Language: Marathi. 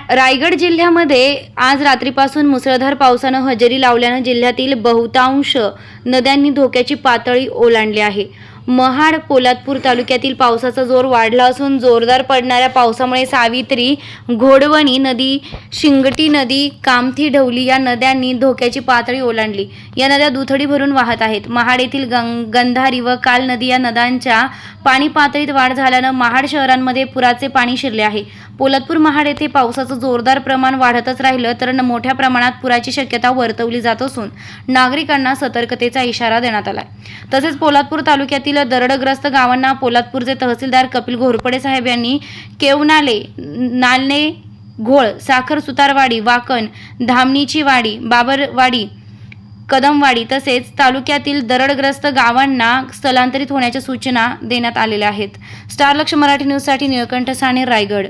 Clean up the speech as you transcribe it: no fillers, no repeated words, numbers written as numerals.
रायगड जिल्ह्यामध्ये आज रात्रीपासून मुसळधार पावसानं हजेरी लावल्यानं जिल्ह्यातील बहुतांश नद्यांनी धोक्याची पातळी ओलांडली आहे. महाड पोलादपूर तालुक्यातील पावसाचा जोर वाढला असून जोरदार पडणाऱ्या पावसामुळे सावित्री, घोडवणी नदी, शिंगटी नदी, कामठी, ढवली या नद्यांनी धोक्याची पातळी ओलांडली. या नद्या दुथडी भरून वाहत आहेत. महाड येथील गंधारी व काल नदी या नद्यांच्या पाणी पातळीत वाढ झाल्यानं महाड शहरांमध्ये पुराचे पाणी शिरले आहे. पोलादपूर, महाड येथे पावसाचं जोरदार प्रमाण वाढतच राहिलं तर मोठ्या प्रमाणात पुराची शक्यता वर्तवली जात असून नागरिकांना सतर्कतेचा इशारा देण्यात आलाय. तसेच पोलादपूर तालुक्यातील दरडग्रस्त गावांना पोलादपूरचे तहसीलदार कपिल घोरपडे साहेब यांनी केवनाले, नालने, घोळ, साखर सुतारवाडी, वाकण, धामणीची वाडी, बाबरवाडी, कदमवाडी तसेच तालुक्यातील दरडग्रस्त गावांना स्थलांतरित होण्याच्या सूचना देण्यात आलेल्या आहेत. स्टार लक्ष मराठी न्यूजसाठी निळकंठ साने, रायगड.